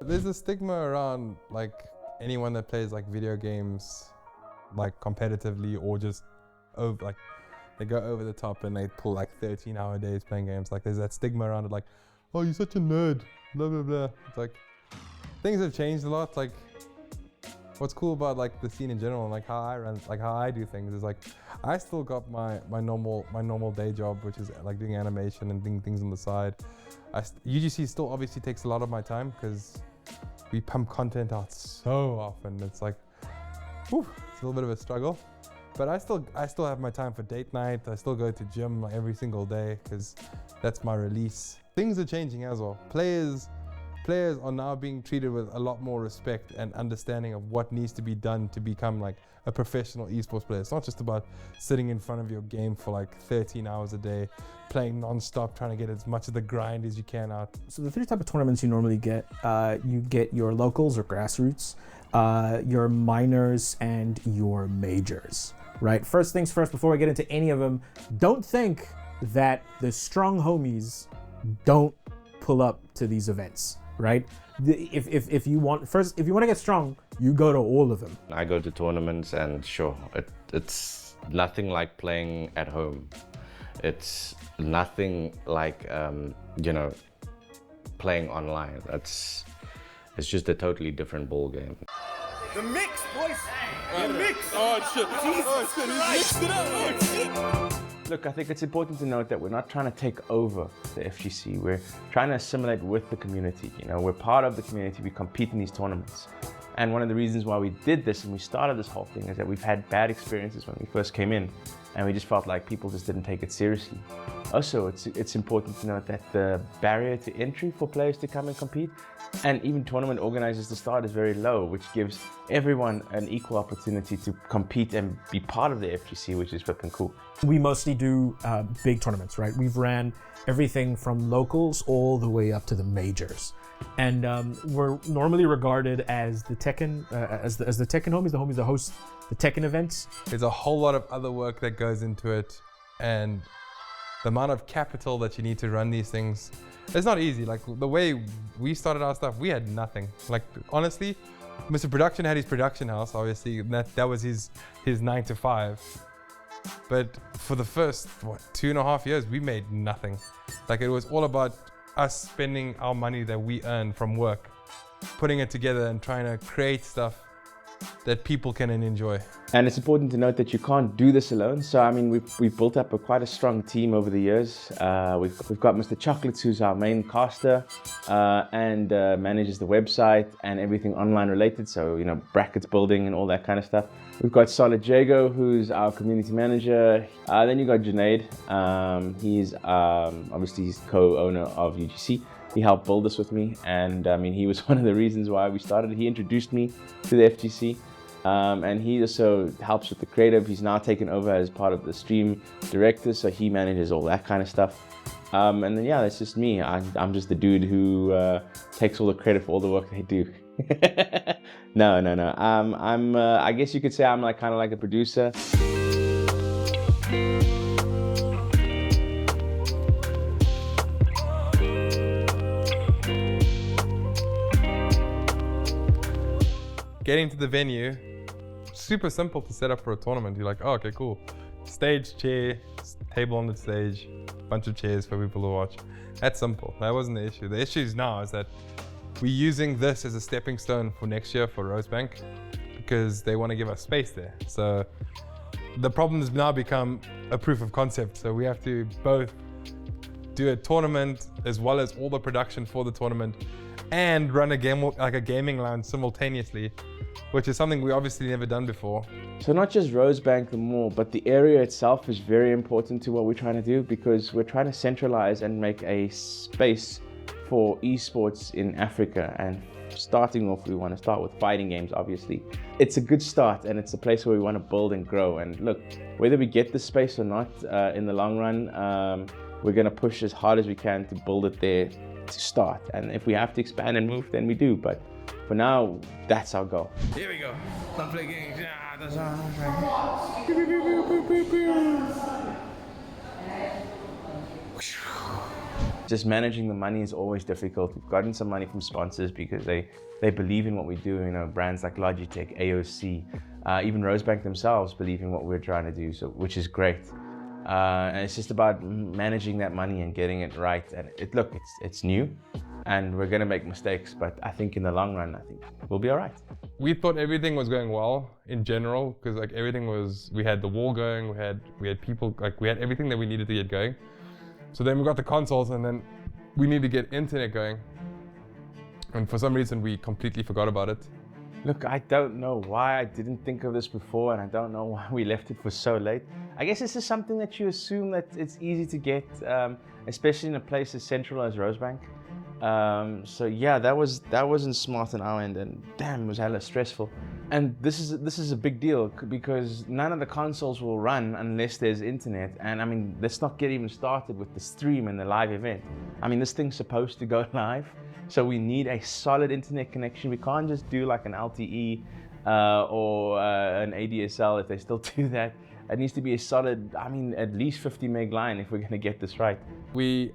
There's a stigma around like anyone that plays like video games like competitively or just over like they go over the top and they pull like 13-hour days playing games. Like there's that stigma around it like, oh, you're such a nerd, blah blah blah. It's like things have changed a lot. Like what's cool about like the scene in general and like how I run, like how I do things is like I still got my normal day job, which is like doing animation and doing things on the side. UGC still obviously takes a lot of my time because we pump content out so often. It's like, whew, it's a little bit of a struggle. But I still have my time for date night. I still go to gym like every single day because that's my release. Things are changing as well. Players are now being treated with a lot more respect and understanding of what needs to be done to become like a professional esports player. It's not just about sitting in front of your game for like 13 hours a day, playing non-stop, trying to get as much of the grind as you can out. So the three types of tournaments you normally get, you get your locals or grassroots, your minors, and your majors, right? First things first, before I get into any of them, don't think that the strong homies don't pull up to these events. Right? If you want to get strong, you go to all of them. I go to tournaments and sure, it's nothing like playing at home. It's nothing like you know, playing online. It's just a totally different ball game. The mix, boys. The mix. Oh shit! Oh shit! He mixed it up. Oh shit! Look, I think it's important to note that we're not trying to take over the FGC. We're trying to assimilate with the community. You know, we're part of the community. We compete in these tournaments. And one of the reasons why we did this and we started this whole thing is that we've had bad experiences when we first came in, and we just felt like people just didn't take it seriously. Also, it's important to note that the barrier to entry for players to come and compete, and even tournament organizers to start, is very low, which gives everyone an equal opportunity to compete and be part of the FGC, which is flipping cool. We mostly do big tournaments, right? We've ran everything from locals all the way up to the majors. And we're normally regarded as the Tekken, as the Tekken homies, the homies that host the Tekken events. There's a whole lot of other work that goes into it, and the amount of capital that you need to run these things, it's not easy. Like the way we started our stuff, we had nothing. Like honestly, Mr. Production had his production house, obviously, and that was his 9 to 5. But for the first, 2.5 years, we made nothing. Like it was all about us spending our money that we earned from work, putting it together and trying to create stuff that people can enjoy. And it's important to note that you can't do this alone. So I mean, we've built up quite a strong team over the years. We've got Mr. Chocolates, who's our main caster and manages the website and everything online related. So, you know, brackets building and all that kind of stuff. We've got Solid Jago, who's our community manager. Then you got Junayd. He's obviously he's co-owner of UGC. He helped build this with me, and I mean, he was one of the reasons why we started. He introduced me to the FGC, and he also helps with the creative. He's now taken over as part of the stream director, so he manages all that kind of stuff. And then yeah, that's just me. I'm just the dude who takes all the credit for all the work they do. No. I guess you could say I'm like kind of like a producer. Getting to the venue, super simple to set up for a tournament. You're like, oh, okay, cool. Stage, chair, table on the stage, bunch of chairs for people to watch. That's simple. That wasn't the issue. The issue now is that we're using this as a stepping stone for next year for Rosebank because they want to give us space there. So the problem has now become a proof of concept. So we have to both do a tournament as well as all the production for the tournament and run a game like a gaming lounge simultaneously, which is something we obviously never done before. So not just Rosebank the mall, but the area itself is very important to what we're trying to do, because we're trying to centralize and make a space for esports in Africa. And starting off, we want to start with fighting games, obviously. It's a good start, and it's a place where we want to build and grow. And look, whether we get the space or not in the long run, we're going to push as hard as we can to build it there to start. And if we have to expand and move, then we do. But for now, that's our goal. Here we go. Let's play games. Yeah, that's all. Just managing the money is always difficult. We've gotten some money from sponsors because they believe in what we do. You know, brands like Logitech, AOC, even Rosebank themselves believe in what we're trying to do, so which is great. And it's just about managing that money and getting it right. And it's new, and we're gonna make mistakes, but I think in the long run, I think we'll be all right. We thought everything was going well in general, because like everything was, we had the wall going, we had people, like we had everything that we needed to get going. So then we got the consoles, and then we need to get internet going. And for some reason, we completely forgot about it. Look, I don't know why I didn't think of this before, and I don't know why we left it for so late. I guess this is something that you assume that it's easy to get, especially in a place as central as Rosebank. So yeah, that wasn't smart on our end, and damn, it was hella stressful. And this is a big deal because none of the consoles will run unless there's internet. And I mean, let's not get even started with the stream and the live event. I mean, this thing's supposed to go live, so we need a solid internet connection. We can't just do like an LTE or an ADSL if they still do that. It needs to be a solid, I mean, at least 50 meg line if we're gonna get this right. We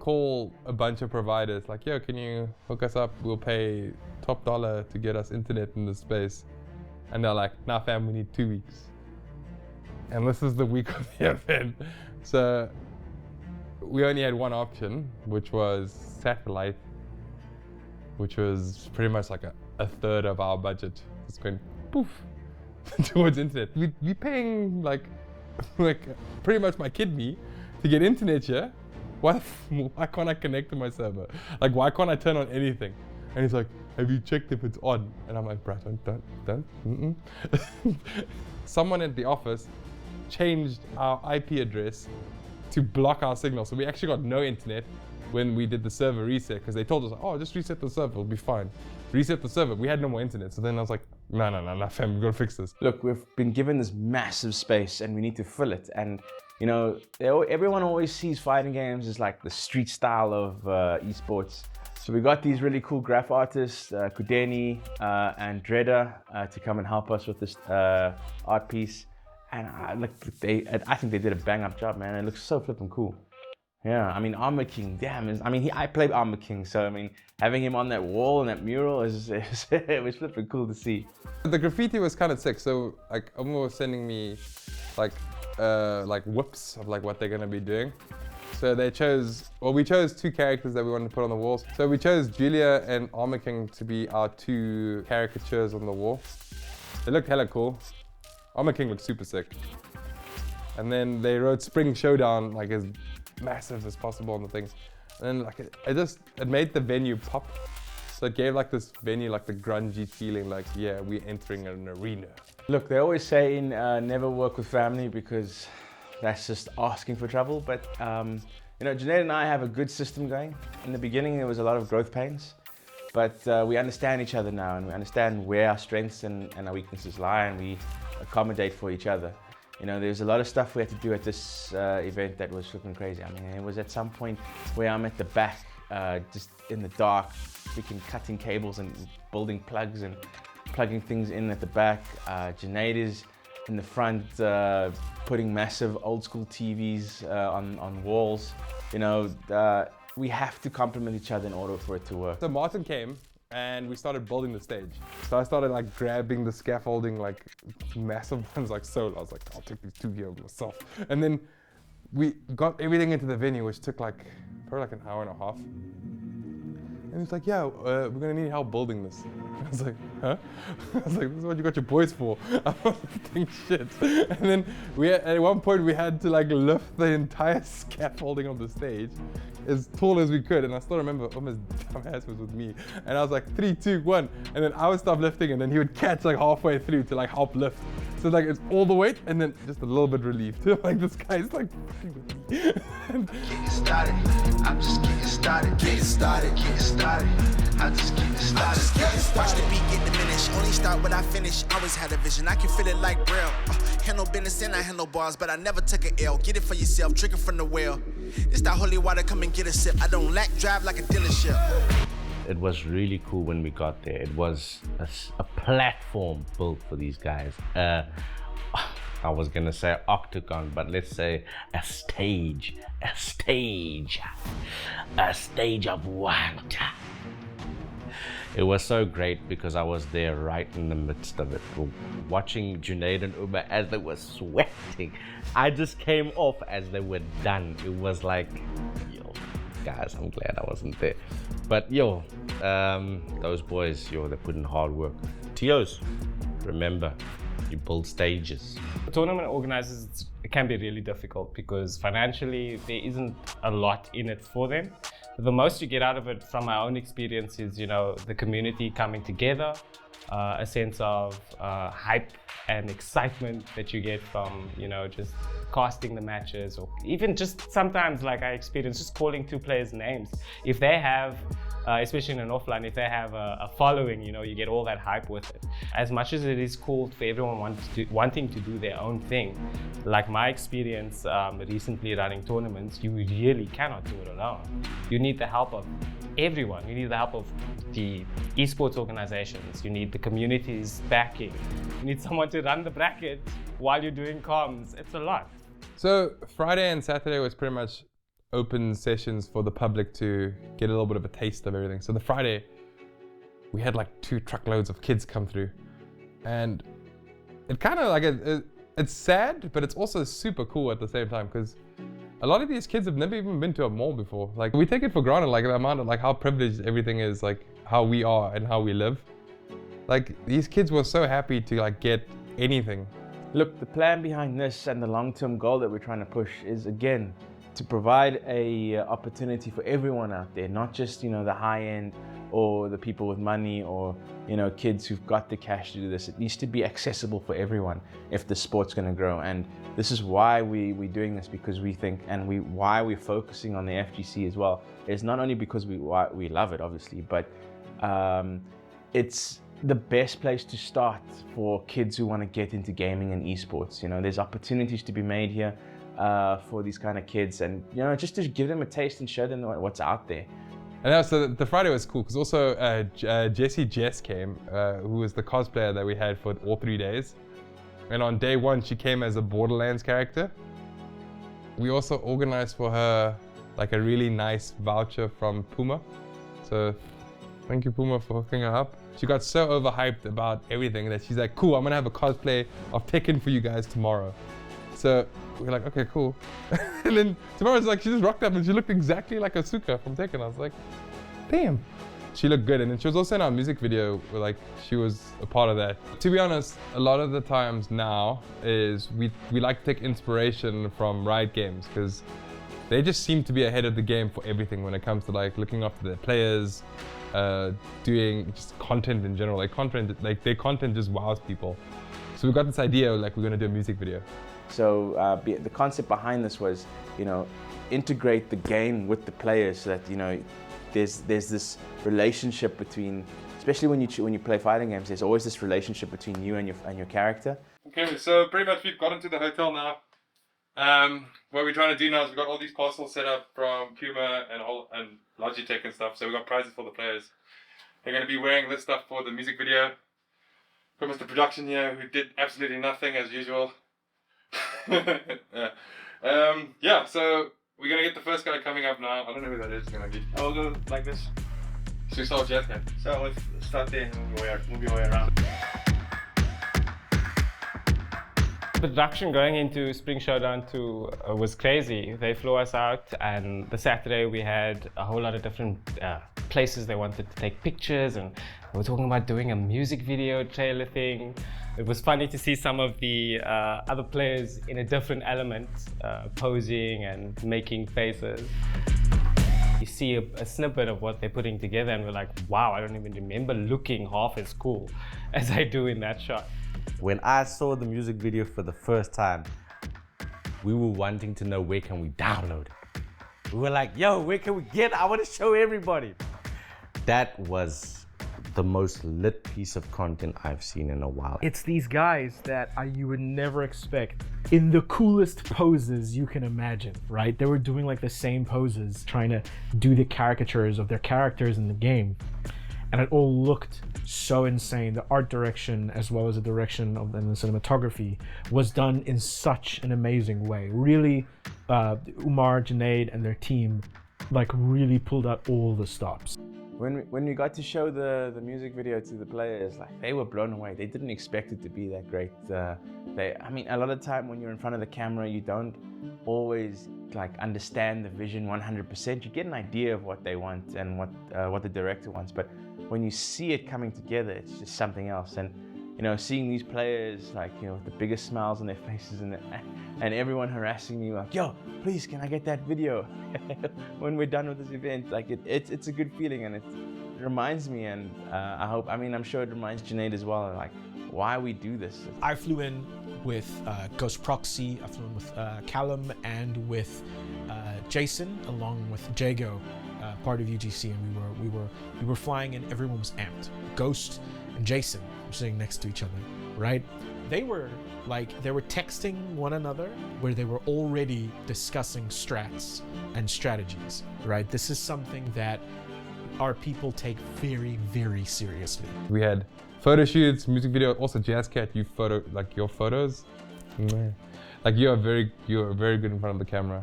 call a bunch of providers like, yo, can you hook us up? We'll pay top dollar to get us internet in this space. And they're like, nah fam, we need 2 weeks. And this is the week of the event. So we only had one option, which was satellite, which was pretty much like a third of our budget. It's going poof towards internet. We paying like pretty much my kidney to get internet here. Why can't I connect to my server? Like, why can't I turn on anything? And he's like, have you checked if it's on? And I'm like, bro, don't. Someone at the office changed our IP address to block our signal. So we actually got no internet when we did the server reset, because they told us, oh, just reset the server, it'll be fine. Reset the server, we had no more internet. So then I was like, no, fam, we gotta fix this. Look, we've been given this massive space and we need to fill it. And you know, everyone always sees fighting games as like the street style of esports. So we got these really cool graph artists, Kudeni and Dredder, to come and help us with this art piece. And I think they did a bang up job, man. It looks so flippin' cool. Yeah, I mean, Armor King, damn. I played Armor King, so I mean, having him on that wall and that mural it was flippin' cool to see. The graffiti was kind of sick. So like, Omo was sending me like whips of like what they're gonna be doing. So we chose 2 characters that we wanted to put on the walls. So we chose Julia and Armor King to be our 2 caricatures on the wall. They looked hella cool. Armor King looked super sick. And then they wrote Spring Showdown like as massive as possible on the thing. And then like it made the venue pop. So it gave like this venue like the grungy feeling, like, yeah, we're entering an arena. Look, they always say never work with family because that's just asking for trouble. But you know, Junayd and I have a good system going. In the beginning, there was a lot of growth pains, but we understand each other now, and we understand where our strengths and our weaknesses lie, and we accommodate for each other. You know, there's a lot of stuff we had to do at this event that was flipping crazy. I mean, it was at some point where I'm at the back, just in the dark, freaking cutting cables and building plugs and plugging things in at the back. Junayd is in the front, putting massive old school TVs on walls. You know, we have to complement each other in order for it to work. So Martin came and we started building the stage. So I started like grabbing the scaffolding, like massive ones, like so. I was like, I'll take these 2 here myself. And then we got everything into the venue, which took like probably like an hour and a half. And he's like, yeah, we're gonna need help building this. I was like, huh? I was like, this is what you got your boys for. I wasn't thinking shit. And then at one point we had to like lift the entire scaffolding of the stage as tall as we could. And I still remember almost dumbass was with me. And I was like, 3, 2, 1. And then I would stop lifting and then he would catch like halfway through to like help lift. So like it's all the weight and then just a little bit relieved. Like this guy's like with me. Getting started, I'm just getting started. Getting started, getting started. I'm just getting started. Watch the beat get diminished. Only start when I finish. Always had a vision. I can feel it like Braille. Handle business and I handle bars, but I never took an L. Get it for yourself, drinking from the well. This that holy water, come and get a sip. I don't lack drive like a dealership. It was really cool when we got there. It was a platform built for these guys. I was gonna say octagon, but let's say a stage of want. It was so great because I was there right in the midst of it, watching Junayd and Uma as they were sweating. I just came off as they were done. It was like, yo, guys, I'm glad I wasn't there. But yo, those boys, yo, they put in hard work. TOs, remember, you build stages. Tournament organizers, it can be really difficult because financially there isn't a lot in it for them. The most you get out of it, from my own experience, is, you know, the community coming together, a sense of hype and excitement that you get from, you know, just casting the matches, or even just sometimes, like I experienced, just calling two players' names. If they have, especially in an offline, if they have a following, you know, you get all that hype with it. As much as it is cool for everyone wanting to do their own thing, like my experience recently running tournaments, you really cannot do it alone. You need the help of everyone. You need the help of the esports organizations. You need the community's backing. You need someone to run the bracket while you're doing comms. It's a lot. So Friday and Saturday was pretty much open sessions for the public to get a little bit of a taste of everything. So the Friday, we had like 2 truckloads of kids come through, and it kind of like it's sad, but it's also super cool at the same time, because a lot of these kids have never even been to a mall before. Like, we take it for granted, like the amount of like how privileged everything is, like how we are and how we live. Like, these kids were so happy to like get anything. Look, the plan behind this and the long-term goal that we're trying to push is, again, to provide a opportunity for everyone out there, not just, you know, the high end or the people with money, or, you know, kids who've got the cash to do this. It needs to be accessible for everyone if the sport's going to grow. And this is why we're doing this, because we think, and why we're focusing on the FGC as well, is not only because we love it, obviously, but it's the best place to start for kids who want to get into gaming and esports. You know, there's opportunities to be made here for these kind of kids, and, you know, just to give them a taste and show them what's out there. And so the Friday was cool because also Jess came, who was the cosplayer that we had for all 3 days. And on day 1, she came as a Borderlands character. We also organized for her like a really nice voucher from Puma. So thank you, Puma, for hooking her up. She got so overhyped about everything that she's like, cool, I'm gonna have a cosplay of Tekken for you guys tomorrow. So we're like, okay, cool. And then tomorrow's like, she just rocked up and she looked exactly like Asuka from Tekken. I was like, damn. She looked good. And then she was also in our music video, where like she was a part of that. To be honest, a lot of the times now is we like to take inspiration from Riot Games, because they just seem to be ahead of the game for everything when it comes to like looking after their players, doing just content in general. Like their content just wows people. So we got this idea, like we're gonna do a music video. So the concept behind this was, you know, integrate the game with the players, so that, you know, there's this relationship between, especially when you play fighting games, there's always this relationship between you and your character. Okay, so pretty much we've gotten to the hotel now. What we're trying to do now is we've got all these parcels set up from Puma and Logitech and stuff. So we've got prizes for the players. They're going to be wearing this stuff for the music video. From Mr. Production here, who did absolutely nothing as usual. Yeah, so we're gonna get the first guy coming up now. I don't know who that is gonna be. I'll go like this. Should we start with Jazcat? So let's start there and move your way around. Production going into Spring Showdown 2 was crazy. They flew us out, and the Saturday we had a whole lot of different places they wanted to take pictures, and we were talking about doing a music video trailer thing. It was funny to see some of the other players in a different element, posing and making faces. You see a snippet of what they're putting together and we're like, wow, I don't even remember looking half as cool as I do in that shot. When I saw the music video for the first time, we were wanting to know, where can we download it? We were like, yo, where can we get it? I want to show everybody. That was the most lit piece of content I've seen in a while. It's these guys that you would never expect in the coolest poses you can imagine, right? They were doing like the same poses, trying to do the caricatures of their characters in the game. and it all looked so insane. The art direction, as well as the direction of and the cinematography, was done in such an amazing way. Really, Umar, Junayd, and their team like really pulled out all the stops. When we got to show the music video to the players, like they were blown away. They didn't expect it to be that great. I mean, a lot of time when you're in front of the camera, you don't always like understand the vision 100%. You get an idea of what they want and what the director wants, but when you see it coming together, it's just something else. And you know, seeing these players like, you know, with the biggest smiles on their faces and everyone harassing me like, yo, please, can I get that video when we're done with this event? Like it's a good feeling, and it reminds me, and I'm sure it reminds Junayd as well, like why we do this. I flew in with Ghost Proxy, I flew in with Callum and with Jason, along with Jago, part of UGC, and we were flying and everyone was amped. Ghost and Jason were sitting next to each other, right? They were texting one another where they were already discussing strats and strategies, right? This is something that our people take very, very seriously. We had photo shoots, music video, also Jazcat, your photos. Like you're very good in front of the camera.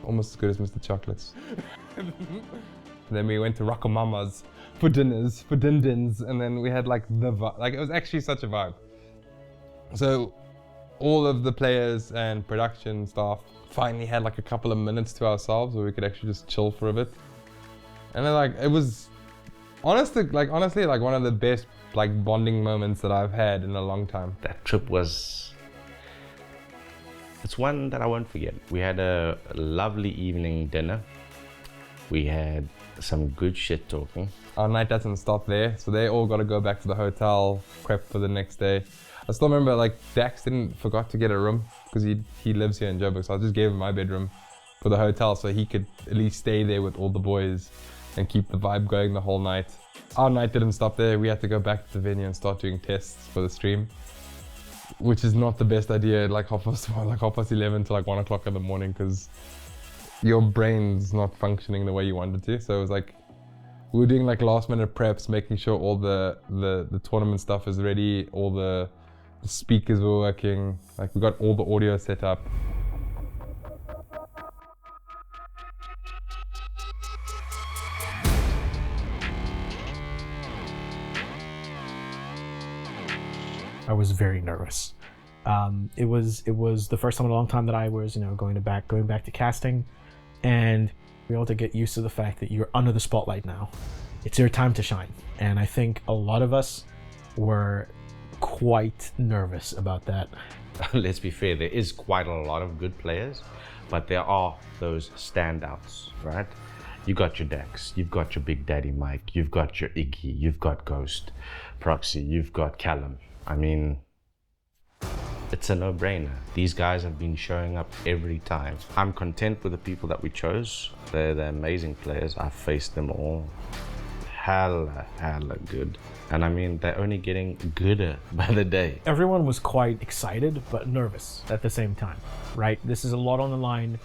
Almost as good as Mr. Chocolates. And then we went to Rakamama's for dinners, for din-dins, and then we had like the vibe. Like it was actually such a vibe. So all of the players and production staff finally had like a couple of minutes to ourselves where we could actually just chill for a bit. And then like it was honestly like one of the best like bonding moments that I've had in a long time. That trip it's one that I won't forget. We had a lovely evening dinner. We had some good shit talking. Our night doesn't stop there, so they all got to go back to the hotel, prep for the next day. I still remember like Dax forgot to get a room because he lives here in Joburg, so I just gave him my bedroom for the hotel so he could at least stay there with all the boys and keep the vibe going the whole night. Our night didn't stop there. We had to go back to the venue and start doing tests for the stream, which is not the best idea at like half past 11 to like 1 o'clock in the morning because your brain's not functioning the way you want it to. So it was like we were doing like last minute preps, making sure all the tournament stuff is ready, all the speakers were working, like we got all the audio set up. I was very nervous. It was the first time in a long time that I was, going back to casting, and we all had to get used to the fact that you're under the spotlight now. It's your time to shine, and I think a lot of us were quite nervous about that. Let's be fair, there is quite a lot of good players, but there are those standouts, right? You got your Dax, you've got your Big Daddy Mike, you've got your Iggy, you've got Ghost Proxy, you've got Callum. I mean, it's a no-brainer. These guys have been showing up every time. I'm content with the people that we chose. They're amazing players. I've faced them all. Hella good. And I mean, they're only getting gooder by the day. Everyone was quite excited, but nervous at the same time, right? This is a lot on the line,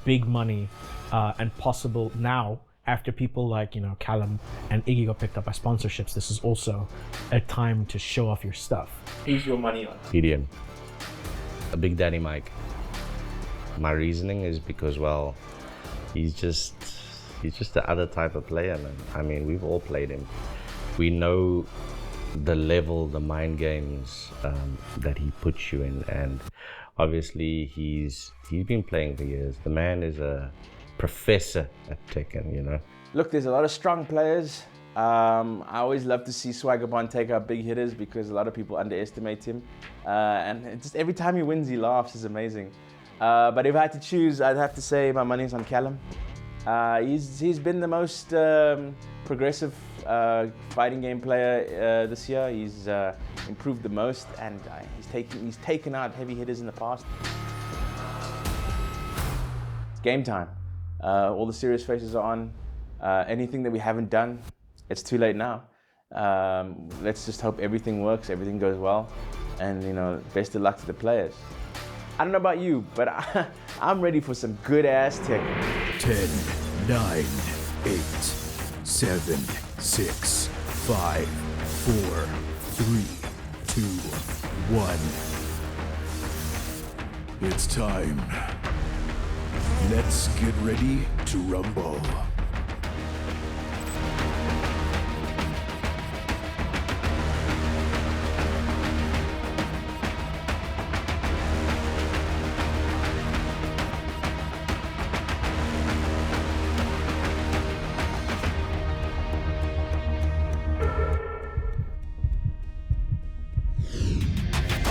big money, and possible now, after people like, Callum and Iggy got picked up by sponsorships, this is also a time to show off your stuff. Who's your money on? Medium. A Big Daddy Mike. My reasoning is because, well, he's just the other type of player, man. I mean, we've all played him. We know the level, the mind games that he puts you in, and obviously he's been playing for years. The man is a professor at Tekken, Look, there's a lot of strong players. I always love to see Swaggerbond take out big hitters because a lot of people underestimate him. And just every time he wins, he laughs. It's amazing. But if I had to choose, I'd have to say my money's on Callum. He's been the most progressive fighting game player this year. He's improved the most, and he's taken out heavy hitters in the past. It's game time. All the serious faces are on. Anything that we haven't done, it's too late now. Let's just hope everything works, everything goes well, and best of luck to the players. I don't know about you, but I'm ready for some good ass Tekken. 10, 9, 8, 7, 6, 5, 4, 3, 2, 1. It's time. Let's get ready to rumble.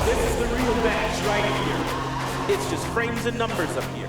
This is the real match right here. It's just frames and numbers up here.